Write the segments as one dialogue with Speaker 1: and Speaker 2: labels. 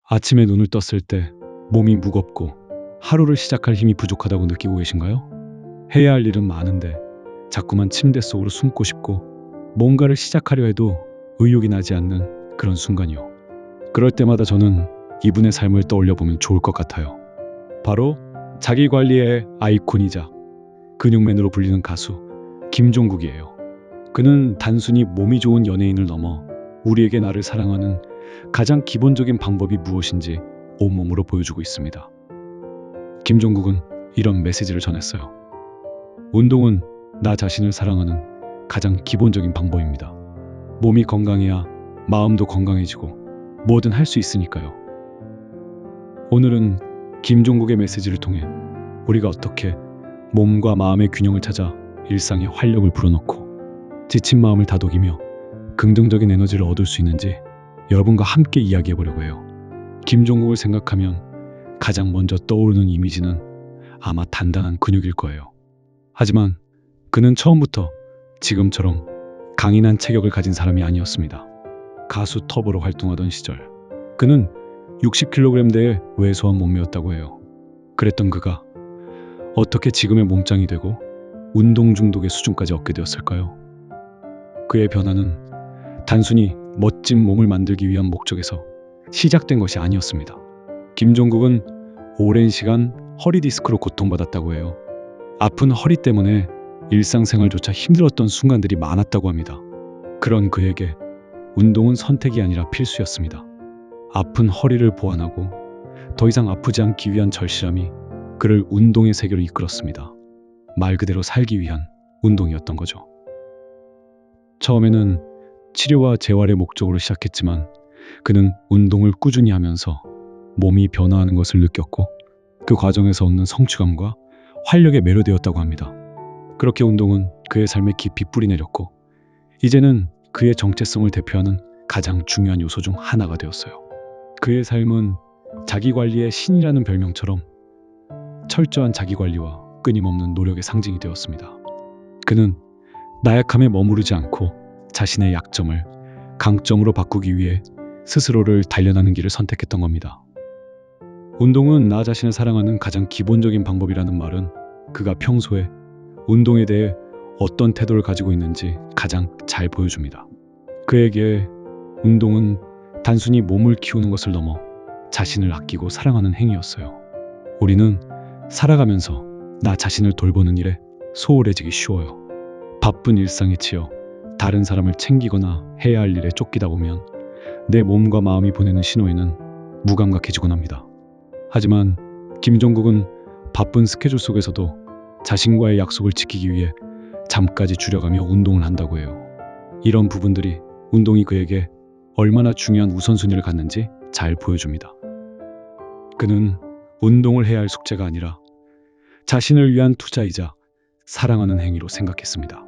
Speaker 1: 아침에 눈을 떴을 때 몸이 무겁고 하루를 시작할 힘이 부족하다고 느끼고 계신가요? 해야 할 일은 많은데 자꾸만 침대 속으로 숨고 싶고 뭔가를 시작하려 해도 의욕이 나지 않는 그런 순간이요. 그럴 때마다 저는 이분의 삶을 떠올려 보면 좋을 것 같아요. 바로 자기관리의 아이콘이자 근육맨으로 불리는 가수 김종국이에요. 그는 단순히 몸이 좋은 연예인을 넘어 우리에게 나를 사랑하는 가장 기본적인 방법이 무엇인지 온몸으로 보여주고 있습니다. 김종국은 이런 메시지를 전했어요. 운동은 나 자신을 사랑하는 가장 기본적인 방법입니다. 몸이 건강해야 마음도 건강해지고 뭐든 할 수 있으니까요. 오늘은 김종국의 메시지를 통해 우리가 어떻게 몸과 마음의 균형을 찾아 일상에 활력을 불어넣고 지친 마음을 다독이며 긍정적인 에너지를 얻을 수 있는지 여러분과 함께 이야기해 보려고 해요. 김종국을 생각하면 가장 먼저 떠오르는 이미지는 아마 단단한 근육일 거예요. 하지만 그는 처음부터 지금처럼 강인한 체격을 가진 사람이 아니었습니다. 가수 터보로 활동하던 시절 그는 60kg대의 왜소한 몸매였다고 해요. 그랬던 그가 어떻게 지금의 몸짱이 되고 운동 중독의 수준까지 얻게 되었을까요? 그의 변화는 단순히 멋진 몸을 만들기 위한 목적에서 시작된 것이 아니었습니다. 김종국은 오랜 시간 허리 디스크로 고통받았다고 해요. 아픈 허리 때문에 일상생활조차 힘들었던 순간들이 많았다고 합니다. 그런 그에게 운동은 선택이 아니라 필수였습니다. 아픈 허리를 보완하고 더 이상 아프지 않기 위한 절실함이 그를 운동의 세계로 이끌었습니다. 말 그대로 살기 위한 운동이었던 거죠. 처음에는 치료와 재활의 목적으로 시작했지만 그는 운동을 꾸준히 하면서 몸이 변화하는 것을 느꼈고 그 과정에서 얻는 성취감과 활력에 매료되었다고 합니다. 그렇게 운동은 그의 삶에 깊이 뿌리내렸고 이제는 그의 정체성을 대표하는 가장 중요한 요소 중 하나가 되었어요. 그의 삶은 자기관리의 신이라는 별명처럼 철저한 자기관리와 끊임없는 노력의 상징이 되었습니다. 그는 나약함에 머무르지 않고 자신의 약점을 강점으로 바꾸기 위해 스스로를 단련하는 길을 선택했던 겁니다. 운동은 나 자신을 사랑하는 가장 기본적인 방법이라는 말은 그가 평소에 운동에 대해 어떤 태도를 가지고 있는지 가장 잘 보여줍니다. 그에게 운동은 단순히 몸을 키우는 것을 넘어 자신을 아끼고 사랑하는 행위였어요. 우리는 살아가면서 나 자신을 돌보는 일에 소홀해지기 쉬워요. 바쁜 일상에 치여 다른 사람을 챙기거나 해야 할 일에 쫓기다 보면 내 몸과 마음이 보내는 신호에는 무감각해지곤 합니다. 하지만 김종국은 바쁜 스케줄 속에서도 자신과의 약속을 지키기 위해 잠까지 줄여가며 운동을 한다고 해요. 이런 부분들이 운동이 그에게 얼마나 중요한 우선순위를 갖는지 잘 보여줍니다. 그는 운동을 해야 할 숙제가 아니라 자신을 위한 투자이자 사랑하는 행위로 생각했습니다.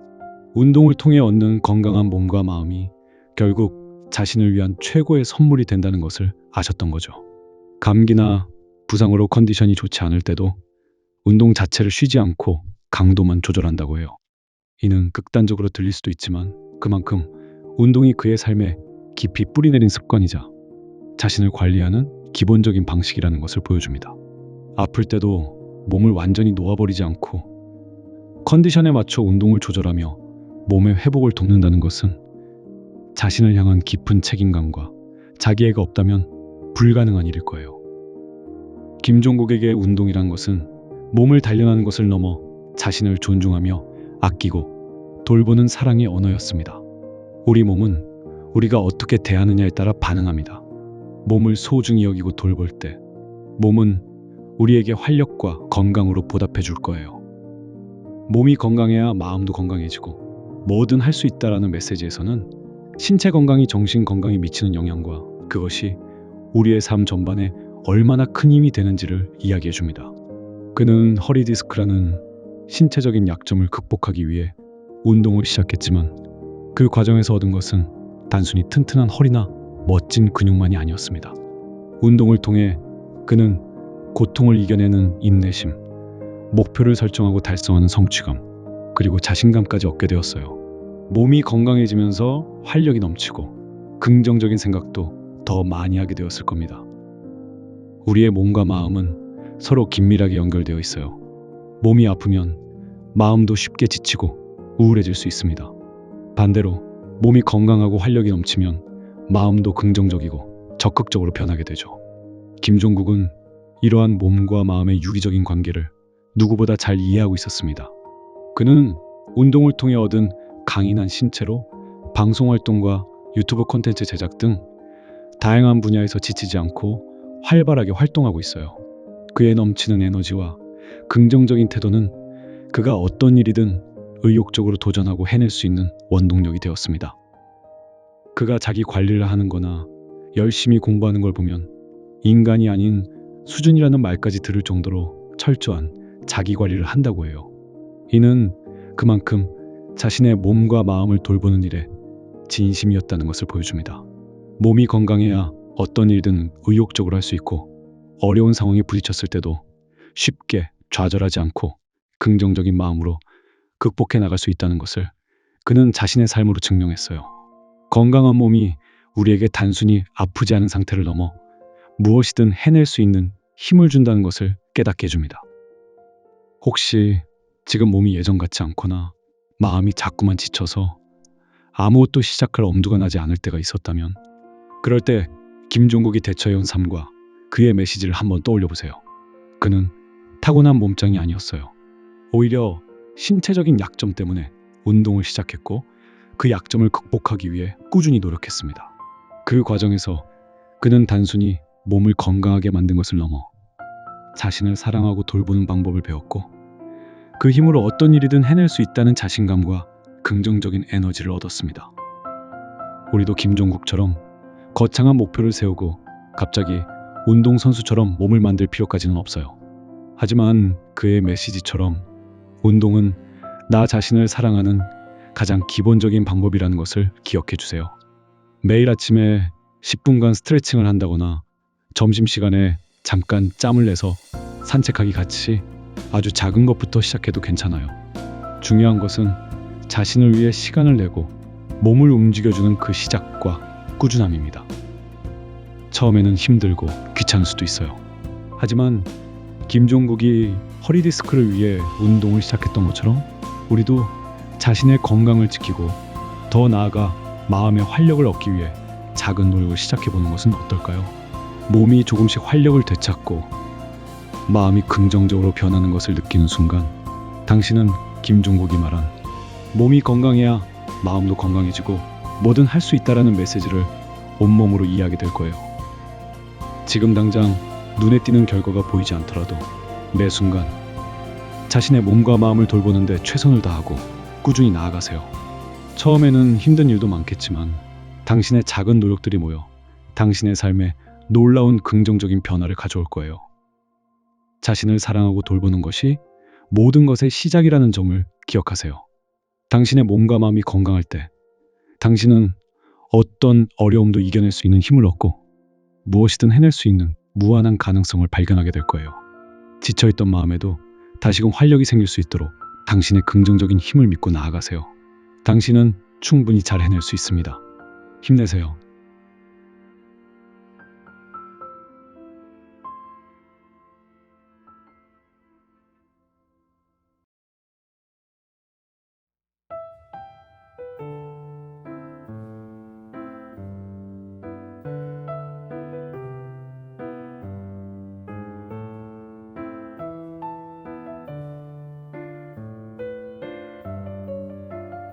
Speaker 1: 운동을 통해 얻는 건강한 몸과 마음이 결국 자신을 위한 최고의 선물이 된다는 것을 아셨던 거죠. 감기나 부상으로 컨디션이 좋지 않을 때도 운동 자체를 쉬지 않고 강도만 조절한다고 해요. 이는 극단적으로 들릴 수도 있지만 그만큼 운동이 그의 삶에 깊이 뿌리내린 습관이자 자신을 관리하는 기본적인 방식이라는 것을 보여줍니다. 아플 때도 몸을 완전히 놓아버리지 않고 컨디션에 맞춰 운동을 조절하며 몸의 회복을 돕는다는 것은 자신을 향한 깊은 책임감과 자기애가 없다면 불가능한 일일 거예요. 김종국에게 운동이란 것은 몸을 단련하는 것을 넘어 자신을 존중하며 아끼고 돌보는 사랑의 언어였습니다. 우리 몸은 우리가 어떻게 대하느냐에 따라 반응합니다. 몸을 소중히 여기고 돌볼 때 몸은 우리에게 활력과 건강으로 보답해 줄 거예요. 몸이 건강해야 마음도 건강해지고 뭐든 할 수 있다라는 메시지에서는 신체 건강이 정신 건강에 미치는 영향과 그것이 우리의 삶 전반에 얼마나 큰 힘이 되는지를 이야기해 줍니다. 그는 허리 디스크라는 신체적인 약점을 극복하기 위해 운동을 시작했지만 그 과정에서 얻은 것은 단순히 튼튼한 허리나 멋진 근육만이 아니었습니다. 운동을 통해 그는 고통을 이겨내는 인내심, 목표를 설정하고 달성하는 성취감, 그리고 자신감까지 얻게 되었어요. 몸이 건강해지면서 활력이 넘치고 긍정적인 생각도 더 많이 하게 되었을 겁니다. 우리의 몸과 마음은 서로 긴밀하게 연결되어 있어요. 몸이 아프면 마음도 쉽게 지치고 우울해질 수 있습니다. 반대로 몸이 건강하고 활력이 넘치면 마음도 긍정적이고 적극적으로 변하게 되죠. 김종국은 이러한 몸과 마음의 유기적인 관계를 누구보다 잘 이해하고 있었습니다. 그는 운동을 통해 얻은 강인한 신체로 방송 활동과 유튜브 콘텐츠 제작 등 다양한 분야에서 지치지 않고 활발하게 활동하고 있어요. 그의 넘치는 에너지와 긍정적인 태도는 그가 어떤 일이든 의욕적으로 도전하고 해낼 수 있는 원동력이 되었습니다. 그가 자기 관리를 하는 거나 열심히 공부하는 걸 보면 인간이 아닌 수준이라는 말까지 들을 정도로 철저한 자기 관리를 한다고 해요. 이는 그만큼 자신의 몸과 마음을 돌보는 일에 진심이었다는 것을 보여줍니다. 몸이 건강해야 어떤 일든 의욕적으로 할 수 있고 어려운 상황에 부딪혔을 때도 쉽게 좌절하지 않고 긍정적인 마음으로 극복해 나갈 수 있다는 것을 그는 자신의 삶으로 증명했어요. 건강한 몸이 우리에게 단순히 아프지 않은 상태를 넘어 무엇이든 해낼 수 있는 힘을 준다는 것을 깨닫게 해줍니다. 혹시 지금 몸이 예전 같지 않거나 마음이 자꾸만 지쳐서 아무것도 시작할 엄두가 나지 않을 때가 있었다면 그럴 때 김종국이 대처해온 삶과 그의 메시지를 한번 떠올려 보세요. 그는 타고난 몸짱이 아니었어요. 오히려 신체적인 약점 때문에 운동을 시작했고 그 약점을 극복하기 위해 꾸준히 노력했습니다. 그 과정에서 그는 단순히 몸을 건강하게 만든 것을 넘어 자신을 사랑하고 돌보는 방법을 배웠고 그 힘으로 어떤 일이든 해낼 수 있다는 자신감과 긍정적인 에너지를 얻었습니다. 우리도 김종국처럼 거창한 목표를 세우고 갑자기 운동선수처럼 몸을 만들 필요까지는 없어요. 하지만 그의 메시지처럼 운동은 나 자신을 사랑하는 가장 기본적인 방법이라는 것을 기억해 주세요. 매일 아침에 10분간 스트레칭을 한다거나 점심시간에 잠깐 짬을 내서 산책하기 같이 아주 작은 것부터 시작해도 괜찮아요. 중요한 것은 자신을 위해 시간을 내고 몸을 움직여주는 그 시작과 꾸준함입니다. 처음에는 힘들고 귀찮을 수도 있어요. 하지만 김종국이 허리 디스크를 위해 운동을 시작했던 것처럼 우리도 자신의 건강을 지키고 더 나아가 마음의 활력을 얻기 위해 작은 노력을 시작해보는 것은 어떨까요? 몸이 조금씩 활력을 되찾고 마음이 긍정적으로 변하는 것을 느끼는 순간 당신은 김종국이 말한 몸이 건강해야 마음도 건강해지고 뭐든 할 수 있다라는 메시지를 온몸으로 이해하게 될 거예요. 지금 당장 눈에 띄는 결과가 보이지 않더라도 매 순간 자신의 몸과 마음을 돌보는데 최선을 다하고 꾸준히 나아가세요. 처음에는 힘든 일도 많겠지만 당신의 작은 노력들이 모여 당신의 삶에 놀라운 긍정적인 변화를 가져올 거예요. 자신을 사랑하고 돌보는 것이 모든 것의 시작이라는 점을 기억하세요. 당신의 몸과 마음이 건강할 때 당신은 어떤 어려움도 이겨낼 수 있는 힘을 얻고 무엇이든 해낼 수 있는 무한한 가능성을 발견하게 될 거예요. 지쳐있던 마음에도 다시금 활력이 생길 수 있도록 당신의 긍정적인 힘을 믿고 나아가세요. 당신은 충분히 잘 해낼 수 있습니다. 힘내세요.